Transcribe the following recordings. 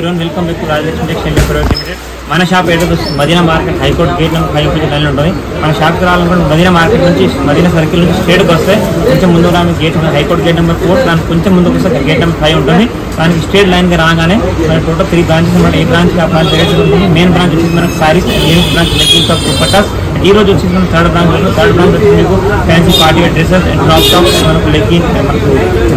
Welcome back to Rajalakshmi textile private limited. మన shop ఏదో Madina market high court gate number 5 నుంచి line ఉంటుంది. మన షాప్కి రావాలనుకుంటే మదీనా మార్కెట్ నుంచి మదీనా సర్కిల్ నుంచి స్ట్రేట్కి వస్తే కొంచెం ముందు రాని గేట్ హైకోర్టు గేట్ నెంబర్ 4 దానికి కొంచెం ముందుకు వస్తే గేట్ నెంబర్ 5 ఉంటుంది. దానికి స్ట్రేట్ లైన్కి రాగానే మన టోటల్ 3 బ్రాంచెస్ ఉన్నాయి. ఈ బ్రాంచ్ ఆ బ్రాంచ్ దగ్గర ఉంటుంది. మెయిన్ బ్రాంచ్ వచ్చేసి మనకు saris, main branch leggings of dupattas. ఈ రోజు వచ్చేసి మనం థర్డ్ బ్రాంచ్ వచ్చేసి మీకు fancy party wear dresses and crop tops, మనకు లెగ్గింగ్, మనకు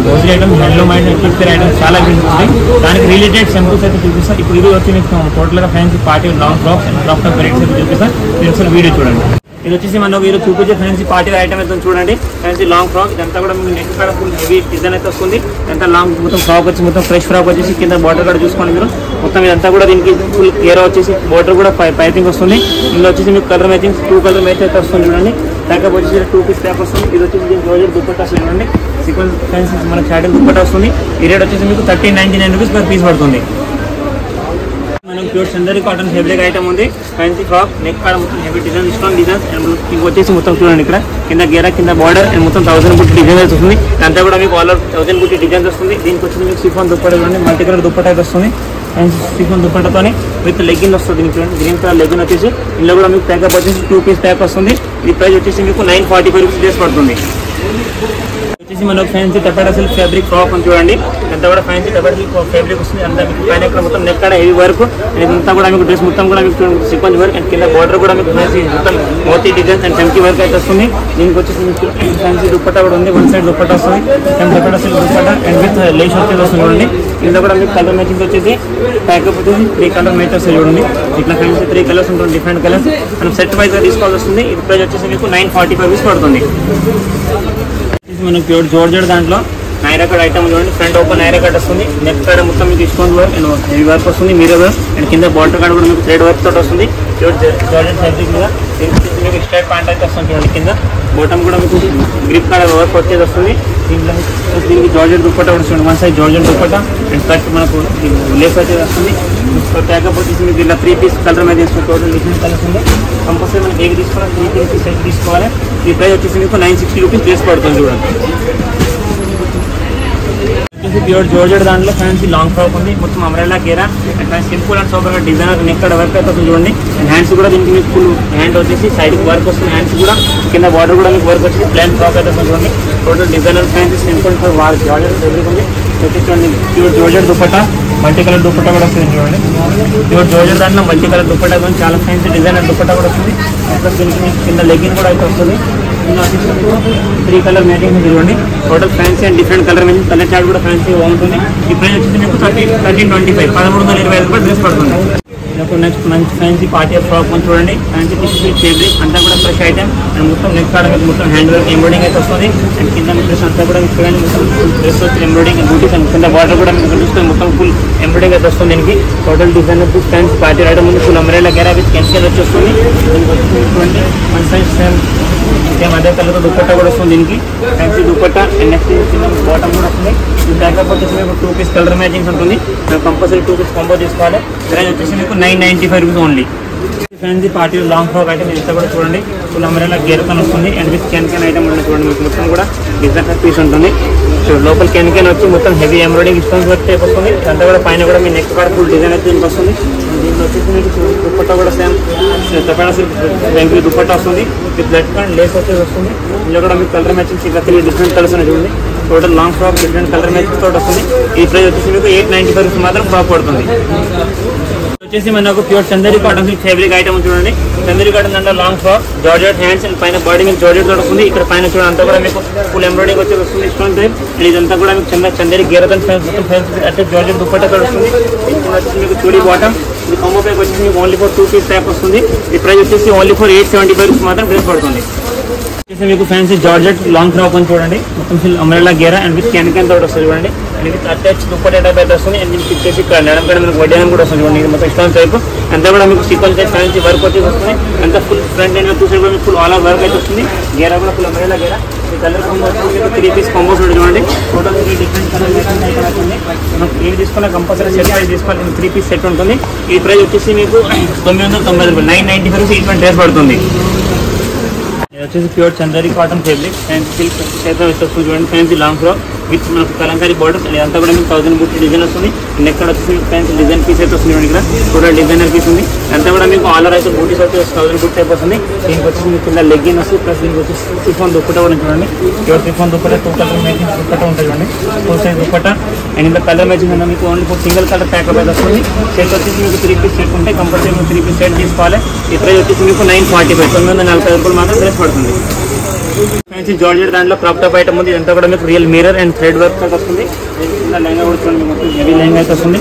grocery items, handloom items, kids wear items చాలా ఉంటాయి. దానికి రిలేటెడ్ సింపుల్స్ అయితే చూపిస్తాం. ఇప్పుడు ఇది వచ్చి మీకు టోటల్గా fancy party long frocks and crop top varieties అయితే చూపిస్తాం. మీరు ఒకసారి వీడియో చూడండి. ఇది వచ్చేసి మనకు ఈరోజు చూపించే ఫ్యాన్సీ పార్టీ వేర్ ఐటమ్ అయితే చూడండి. ఫ్యాన్సీ లాంగ్ ఫ్రాక్, ఇదంతా కూడా మీకు నెక్ కూడా ఫుల్ హెవీ డిజైన్ అయితే వస్తుంది. ఇదంతా లాంగ్ మొత్తం ఫ్రాక్ వచ్చి మొత్తం ఫ్రెష్ ఫ్రాక్ వచ్చేసి కింద బార్డర్ కూడా చూసుకోండి మీరు. మొత్తం ఇదంతా కూడా దీనికి ఫుల్ గేరా వచ్చేసి బార్డర్ కూడా పైపింగ్ వస్తుంది. ఇందులో వచ్చేసి మీకు కలర్ మ్యాచింగ్ 2 కలర్ మ్యాచ్ అయితే వస్తుంది చూడండి. బ్యాకప్ వచ్చేసి 2 పీస్ ప్యాక్ వస్తుంది. ఇది వచ్చేసి దీనికి రోజు దుపట్టా చూడండి. సీక్వెన్స్ ఫ్యాన్సీ మనకి షార్టింగ్ దుపట్టా వస్తుంది. ఈ రేట్ వచ్చేసి మీకు 1399 రూపీస్ పర్ పీస్ పడుతుంది. మనకు pure Chanderi cotton fabric item ఉంది. ఫ్యాన్సీ ఫ్రాక్, నెక్ కాడ మొత్తం heavy design, strong designs. And మీకు వచ్చేసి మొత్తం చూడండి ఇక్కడ కింద గేరా, కింద బార్డర్ అండ్ మొత్తం 1000 బుట్టి డిజైన్ అయితే వస్తుంది. అంతా కూడా మీకు ఆల్ 1000 బుట్టి డిజైన్స్ వస్తుంది. దీనికి వచ్చి మీకు సిఫాన్ దుపట్టా చూడండి, మల్టీ కలర్ దుపట్టా అయితే వస్తుంది. అండ్ సిఫాన్ దుపట్టాతోని విత్ లెగ్గిన్ వస్తుంది. దీనికి చూడండి గ్రీన్ కలర్ లెగ్గిన్ వచ్చేసి ఇందులో కూడా మీకు ప్యాకప్ వచ్చేసి 2 పీస్ ప్యాక్ వస్తుంది. ఈ ప్రైస్ వచ్చేసి మీకు 945 రూపీస్ పడుతుంది. వచ్చేసి మనకు ఫ్యాన్సీ టపాటా సిల్క్ ఫ్యాబ్రిక్ ఫ్రాక్ అని చూడండి. అంతా కూడా ఫ్యాన్సీ టపాటా సిల్క్ ఫ్యాబ్రిక్ వస్తుంది. అంతా మీకు పైన ఇక్కడ మొత్తం నెక్ కాడ హెవీ వర్క్. ఇదంతా కూడా మీకు డ్రెస్ మొత్తం కూడా మీకు సీక్వెన్స్ వర్క్ అండ్ కింద బార్డర్ కూడా మీకు ఫ్యాన్సీ మొత్తం మోతీ డిజైన్స్ అండ్ చమ్కీ వర్క్ అయితే వస్తుంది. దీనికి వచ్చేసి మీకు ఫ్యాన్సీ దుపట్టా కూడా ఉంది. 1 సైడ్ దుపట్టా వస్తుంది. టపాటా silk dupatta and with lace వచ్చేసి వస్తుంది చూడండి. కింద కూడా మీకు కలర్ మ్యాచింగ్ వచ్చేసి ప్యాకప్ వచ్చేసి 3 కలర్ మ్యాచ్ వస్తాయి చూడండి. ఇట్లా ఫ్యాన్సీ 3 కలర్స్ ఉంటుంది, డిఫరెంట్ కలర్స్. మనం సెట్ వైజ్గా తీసుకోవాల్సి వస్తుంది. ఇది ప్రైస్ వచ్చేసి మీకు 945 రూపీస్ పడుతుంది. మనకు ప్యూర్ జార్జెట్ దాంట్లో నైరా కట్ ఐటమ్ చూడండి. ఫ్రంట్ ఓపెన్ నైరా కట్ వస్తుంది. నెక్ కాడ మొత్తం మీకు stone work and heavy work వస్తుంది, మిర్రర్ వర్క్ అండ్ కింద బార్డర్ కాడ కూడా మీకు థ్రెడ్ వర్క్ తోటి వస్తుంది. ప్యూర్ జార్జెట్ ఫ్యాబ్రిక్ మీద మీకు స్ట్రైట్ ప్యాంట్ అయితే వస్తుంది చూడండి. కింద బాటమ్ కూడా మీకు గ్రిప్ కాడ వర్క్ వచ్చేది వస్తుంది. దీనికి జార్జెట్ దుపట్టా వస్తుంది. 1 side georgette dupatta and cut మనకు లేస్ వచ్చేది వస్తుంది. ప్యాకప్ వచ్చేసి మీకు ఇలా 3 పీస్ కలర్ మీద తీసుకుని టోటల్ డిఫరెంట్ కలర్స్ ఉంది. కంపల్సరీ మనకి ఏవి తీసుకోవాలి 3 పీస్ సెట్ తీసుకోవాలి. ఈ ప్రైస్ వచ్చేసి మీకు 960 రూపీస్ డ్రెస్ పడుతుంది చూడండి. ప్యూర్ జార్జెట్ దాంట్లో ఫ్యాన్సీ లాంగ్ ఫ్రాక్ ఉంది. మొత్తం అమ్రెల్లా గేరా and simple and super designer neck కాడ వర్క్ అయితే వస్తుంది చూడండి. అండ్ హ్యాండ్స్ కూడా దీనికి మీకు ఫుల్ హ్యాండ్ వచ్చేసి సైడ్ వర్క్ వస్తుంది. హ్యాండ్స్ కూడా కింద బార్డర్ కూడా మీకు వర్క్ వచ్చేసి ప్లాన్ ఫ్రాక్ అయితే వస్తుంది చూడండి. Total designer fancy simple georgette fabric ఉంది. చూడండి pure georgette dupatta, multi colour dupatta కూడా వస్తుంది చూడండి. ప్యూర్ జార్జెట్ దాంట్లో మల్టీ కలర్ దుపట్టా కూడా చాలా ఫ్యాన్సీ డిజైనర్ దుపట్టా కూడా వస్తుంది. ప్లస్ దీనికి కింద లెగ్గిన్ కూడా అయితే వస్తుంది. 3 కలర్ మ్యాచింగ్ చూడండి. Total fancy and different colour matching, colour chart కూడా ఫ్యాన్సీ బాగుంటుంది. ఈ ప్రైస్ వచ్చేసి మీకు 1325 1325 రూపాయలు డ్రెస్ పడుతుంది. నెక్స్ట్ మంచి ఫ్యాన్సీ పార్టీ ఫ్రాక్ చూడండి. ఫ్యాన్సీ టిష్యూ ఫేబ్రిక్ అంతా కూడా ఫ్రెష్ ఐటమ్ అండ్ మొత్తం నెక్ కాడ మీకు మొత్తం హ్యాండ్ వర్క్ ఎంబ్రాయిడింగ్ అయితే వస్తుంది. అండ్ కింద డ్రెస్ అంతా కూడా మీకు చూడండి మొత్తం డ్రెస్ వచ్చి ఎంబ్రాయిడింగ్ బూటీస్ అండ్ కింద బార్డర్ కూడా మీకు చూస్తే మొత్తం ఫుల్ ఎంబ్రాయిడింగ్ అయితే వస్తుంది. దీనికి total design fancy party item ఉంది. ఫుల్ అమ్రెల్లా గేరా విత్ కెన్సర్ వచ్చి వస్తుంది. దీనికి వచ్చి చూడండి 1 సైజ్ సేమ్ అదే కలర్ దుపట్టా కూడా వస్తుంది. దీనికి fancy dupatta and next bottom కూడా వస్తుంది. ఈ బ్యాకప్ వచ్చేసి మీకు 2 పీస్ కలర్ మ్యాచింగ్స్ ఉంటుంది. కంపల్సరీ 2 పీస్ కాంబో తీసుకోవాలి. ప్రైస్ వచ్చేసి మీకు 995 rupees only. Fancy party long frock item ఇంత కూడా చూడండి. ఫుల్ అమ్రెల్లా గేరతో వస్తుంది అండ్ విత్ క్యాన్ ఐటమ్ ఉంటుంది చూడండి. మీకు మొత్తం కూడా డిజైనర్ పీస్ ఉంటుంది. లోపల క్యాన్ వచ్చి మొత్తం heavy embroidering stones work type వస్తుంది. అంతా కూడా పైన కూడా మీ నెక్ కాడ ఫుల్ డిజైన్ అయితే దీనికి వస్తుంది. దీంట్లో వచ్చేసి మీకు దుపట్టా కూడా సేమ్ టపాటా సిల్క్ ఫ్యాబ్రిక్ దుపట్టా వస్తుంది. విత్ బ్లడ్ అండ్ లేస్ వచ్చేసి వస్తుంది. ఇందులో కూడా మీకు కలర్ మ్యాచింగ్స్ ఇంకా 3 డిఫరెంట్ కలర్స్ ఉన్నాయి చూడండి. Total long frock different colour matchings తోటి వస్తుంది. ఈ ప్రైస్ వచ్చేసి మీకు 895 రూపీస్ మాత్రం ఫ్రాక్ పడుతుంది. వచ్చేసి మనకు pure Chanderi cotton silk fabric item చూడండి. చందరి కాటన్ అంటే long frock georgette hands and పైన బాడీ మీకు జార్జెట్ తోటి వస్తుంది. ఇక్కడ పైన చూడండి అంతా కూడా మీకు ఫుల్ ఎంబ్రాయిడింగ్ వచ్చి వస్తుంది స్టోన్ టైప్. అండ్ ఇదంతా కూడా మీకు చందరి గేరతో అంటే జార్జెట్ దుపట్టా తోటి వస్తుంది. వచ్చేసి మీకు చూడీ బాటమ్ ఇది కాంబో ప్యాక్ వచ్చేసి మీకు ఓన్లీ ఫర్ 2 పీస్ ప్యాక్ వస్తుంది. ఈ ప్రైస్ వచ్చేసి ఓన్లీ ఫర్ 875 రూపీస్ మాత్రం డ్రెస్ పడుతుంది. వచ్చేసి మీకు ఫ్యాన్సీ జార్జెట్ లాంగ్ ఫ్రాక్ అని చూడండి. మొత్తం ఫుల్ అమ్రెల్లా గేరా అండ్ విత్ క్యాన్ తోటి వస్తుంది చూడండి. And with attach dupatta type అయితే వస్తుంది. అండ్ దీనికి వచ్చేసి నడం కూడా మీకు వడ్డానం కూడా వస్తుంది చూడండి. మొత్తం స్టోన్ టైప్ అంతా కూడా మీకు సీక్వెన్స్ టైప్ ఫ్యాన్సీ వర్క్ వచ్చేసి వస్తుంది. అంతా ఫుల్ ఫ్రంట్ అండ్ 2 సైడ్ కూడా మీకు ఫుల్ ఆల్ ఓవర్ వర్క్ అయితే వస్తుంది. గేరా కూడా ఫుల్ అమ్రెల్లా గేరా. ఈ కలర్ కాంబో వచ్చేసి 3 పీస్ కాంబోస్ చూడండి. టోటల్ 3 డిఫరెంట్ కలర్ మ్యాచింగ్ అయితే వస్తుంది. మనం ఏం తీసుకున్నా కంపల్సరీ సెట్ ప్రైస్ తీసుకోవాలి. 3 పీస్ సెట్ ఉంటుంది. ఈ ప్రైస్ వచ్చేసి మీకు 990 రూపాయలు 995 రూపీస్ ఈ డ్రెస్ పడుతుంది. వచ్చేసి pure Chanderi cotton fabric fancy silk type వస్తుంది చూడండి. ఫ్యాన్సీ లాంగ్ ఫ్రాక్ విత్ మనకు కలంకారీ బార్డర్స్. ఇదంతా కూడా మీకు 1000 బుట్టి డిజైన్ వస్తుంది. నెక్స్ట్ వచ్చేసి ఫ్యాన్సీ డిజైన్ పీస్ అయితే వస్తుంది ఇక్కడ టోటల్ డిజైనర్ పీస్ ఉంది. అంతా కూడా మీకు ఆలర్ అయితే బూటీస్ అయితే 1000 బుట్టి అయిపోతుంది. దీనికి వచ్చేసి మీకు కింద లెగ్గిన్ వస్తుంది ప్లస్ దీనికి వచ్చేసి సిఫాన్ దుప్పట కూడా చూడండి. Pure chiffon dupatta 2 colour matching dupatta ఉంటుంది చూడండి. 2 సైజ్ దుప్పట అండ్ ఇంత కలర్ మ్యాచింగ్ ఉందా మీకు ఓన్లీ 4 సింగిల్ కలర్ ప్యాక్ అయితే వస్తుంది. సెట్ వచ్చేసి మీకు 3 పీస్ సెట్ ఉంటే కంపల్సరీ మీకు 3 పీస్ సెట్ తీసుకోవాలి. ఈ ప్రైస్ వచ్చేసి మీకు 945 940 రూపాయలు మాత్రం డ్రెస్ పడుతుంది. ఫ్యాన్సీ జార్జెట్ దాంట్లో క్రాప్ టాప్ ఐటమ్ ఉంది. ఇదంతా కూడా మీకు real mirror and thread work అయితే వస్తుంది. లెహంగా కూడా చూడండి మొత్తం హెవీ లెహంగా అయితే వస్తుంది.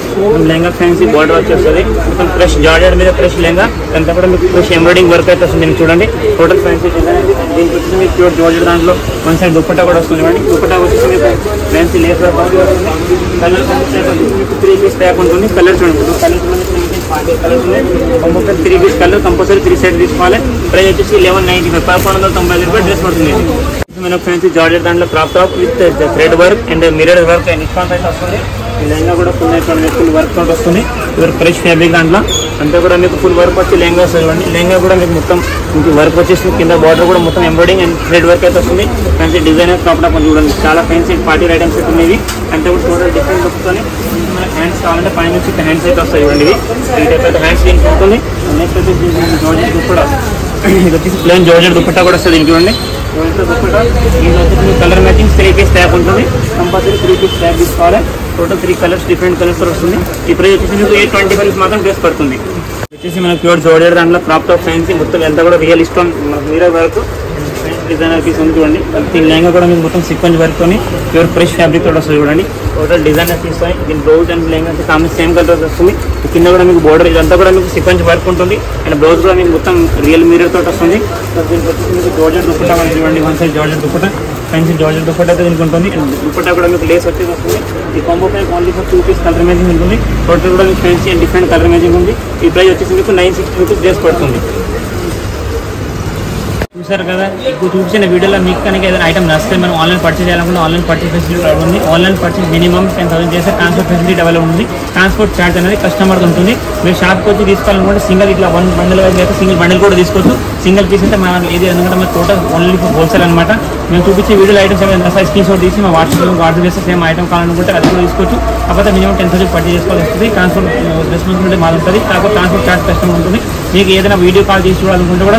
లెహంగా ఫ్యాన్సీ బార్డర్ వచ్చి వస్తుంది. మొత్తం ఫ్రెష్ జార్జెట్ మీద ఫ్రెష్ లెహంగా అంతా కూడా మీకు ఫ్రెష్ ఎంబ్రాయిడింగ్ వర్క్ అయితే వస్తుంది. మీకు చూడండి టోటల్ ఫ్యాన్సీ డిజైన్. దీనికి వచ్చేసి మీకు ప్యూర్ జార్జెట్ దాంట్లో 1 సైడ్ దుప్పట్టా కూడా వస్తుంది. చూడండి దుప్పట్టా వచ్చేసి మీకు ఫ్యాన్సీ లేస్ వర్క్ వస్తుంది. కలర్ మీకు 3 పీస్ ప్యాక్ ఉంటుంది. కలర్ చూడండి కలర్స్ ఉన్నాయి. 3 పీస్ కలర్ కంపల్సరీ 3 సెట్ తీసుకోవాలి. ప్రైస్ వచ్చేసి 1195 1190 రూపాయలు డ్రెస్ పడుతుంది. మనకు ఫ్యాన్సీ జార్జెట్ దాంట్లో crop top with thread work and mirror work and ఇస్పాన్స్ అయితే వస్తుంది. లెహంగా కూడా ఫుల్ వర్క్ తోటి వస్తుంది. ఇవర్ ఫ్రెష్ ఫ్యాబ్రిక్ దాంట్లో అంతా కూడా మీకు ఫుల్ వర్క్ వచ్చి లెహంగా వస్తుంది. లెహంగా కూడా మీకు మొత్తం వర్క్ వచ్చేసి కింద బార్డర్ కూడా మొత్తం ఎంబ్రాయిడింగ్ అండ్ థ్రెడ్ వర్క్ అయితే వస్తుంది. ఫ్యాన్సీ డిజైనర్ క్రాప్ టాప్ చూడండి చాలా ఫ్యాన్సీ పార్టీ ఐటమ్స్ అయితే ఉన్నాయి. అంతా కూడా టోటల్ డిఫరెంట్ లుక్తోని మనకి హ్యాండ్స్ కావాలంటే పైన నుంచి హ్యాండ్స్ అయితే వస్తాయి. చూడండి ఈ టైప్ అయితే హ్యాండ్స్ దీనికి ఉంటుంది. నెక్స్ట్ వచ్చేసి జార్జెట్ దుప్పటా ఇది వచ్చేసి ప్లెయిన్ జార్జెట్ దుప్పటా కూడా వస్తుంది. దీనికి చూడండి దుప్పటా దీంట్లో వచ్చేసి కలర్ మ్యాచింగ్ 3 పీస్ ట్యాప్ ఉంటుంది. కంపల్సరీ 3 పీస్ ట్యాప్ తీసుకోవాలి. టోటల్ 3 కలర్స్ డిఫరెంట్ కలర్స్ వస్తుంది. ఈ ప్రైస్ వచ్చేసి మీకు 825 మాత్రం డ్రెస్ పడుతుంది. వచ్చేసి మనకు ప్యూర్ జార్జెట్ దాంట్లో క్రాప్ టాప్ ఫ్యాన్సీ మొత్తం ఎంత కూడా real stone mirror work designer piece ఉంది చూడండి. దీని లెహంగా కూడా మీకు మొత్తం సీక్వెన్స్ వర్క్ ని ప్యూర్ ఫ్రెష్ ఫ్యాబ్రిక్ తోటి వస్తుంది. చూడండి టోటల్ డిజైనర్ పీస్ దీని blouse and lehenga comment same colour వస్తుంది. కింద కూడా మీకు బోర్డర్ ఇదంతా కూడా మీకు సీక్వెన్స్ వర్క్ ఉంటుంది. అండ్ బ్లౌజ్ కూడా మీకు మొత్తం రియల్ మిర్రర్ తోటి వస్తుంది. దీనికి వచ్చేసి మీకు జార్జెట్ దుప్పటా మనకి చూడండి 1 side georgette dupatta fancy georgette dupatta అయితే దీనికి ఉంటుంది. దుప్పటా కూడా మీకు లేస్ వచ్చేసి వస్తుంది. ఈ combo pack only for 2 piece colour matching ఉంటుంది. టోటల్ కూడా మీకు fancy and different colour matching ఉంది. ఈ ప్రైస్ వచ్చేసి మీకు 960 రూపీస్ డ్రెస్ పడుతుంది. చూసారు కదా ఇప్పుడు చూపించిన వీడియోలో మీకు కనుక ఏదైనా ఐటమ్ నచ్చితే మనం ఆన్లైన్ పర్చేస్ చేయాలనుకుంటే ఆన్లైన్ పర్చేస్ ఫెసిలిటీ ఉంది. ఆన్లైన్ పర్చేస్ మినిమం 10,000 చేస్తే ట్రాన్స్పోర్ట్ ఫెసిలిటీ అవైలబుల్ ఉంది. ట్రాన్స్పోర్ట్ ఛార్జ్ అనేది కస్టమర్కి ఉంటుంది. మీరు షాప్కి వచ్చి తీసుకోవాలనుకుంటే సింగిల్ ఇట్లా 1 బండిల్ వైజ్ అయితే సింగిల్ బండిల్ కూడా తీసుకోవచ్చు. సింగిల్ పీస్ అయితే మనం ఏది ఎందుకంటే మన టోటల్ ఓన్లీ హోల్సేల్ అనమాట. మేము చూపించే వీడియోలో ఐటమ్స్ ఏమైనా సైజ్ స్క్రీన్ షాట్ తీసి మా వాట్సాప్ చేస్తే సేమ్ ఐటమ్ కావాలనుకుంటే అది కూడా తీసుకోవచ్చు. కాకపోతే మినిమం 10,000 పర్చేస్ చేసుకోవాల్సి వస్తుంది. ట్రాన్స్పోర్ట్ రెస్పాన్సిబిలిటీ మాది ఉంటుంది. కాకపోతే ట్రాన్స్పోర్ట్ ఛార్జ్ కస్టమర్ ఉంటుంది. మీకు ఏదైనా వీడియో కాల్ తీసి చూడాలనుకుంటే కూడా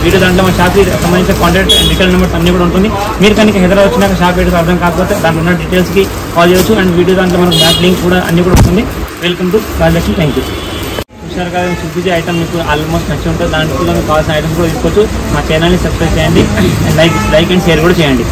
వీడియో దాంట్లో మా షాప్కి సంబంధించిన కాంటాక్ట్ డీటెయిల్ నెంబర్స్ అన్నీ కూడా ఉంటుంది. మీరు కనుక హైదరాబాద్ వచ్చినాక షాప్ ఏదో అర్థం కాకపోతే దాంట్లో ఉన్న డీటెయిల్స్కి కాల్ చేయవచ్చు. అండ్ వీడియో దాంట్లో మనకు బ్యాక్ లింక్ కూడా అన్నీ కూడా ఉంటుంది. Welcome to Rajalakshmi. Thank you. చూసారు కదా చూపించే ఐటమ్ మీకు ఆల్మోస్ట్ నచ్చి ఉంటుంది. దాంట్లో మీకు కావాల్సిన ఐటమ్స్ కూడా తీసుకోవచ్చు. మా ఛానల్ని సబ్స్క్రైబ్ చేయండి. లైక్ అండ్ షేర్ కూడా చేయండి.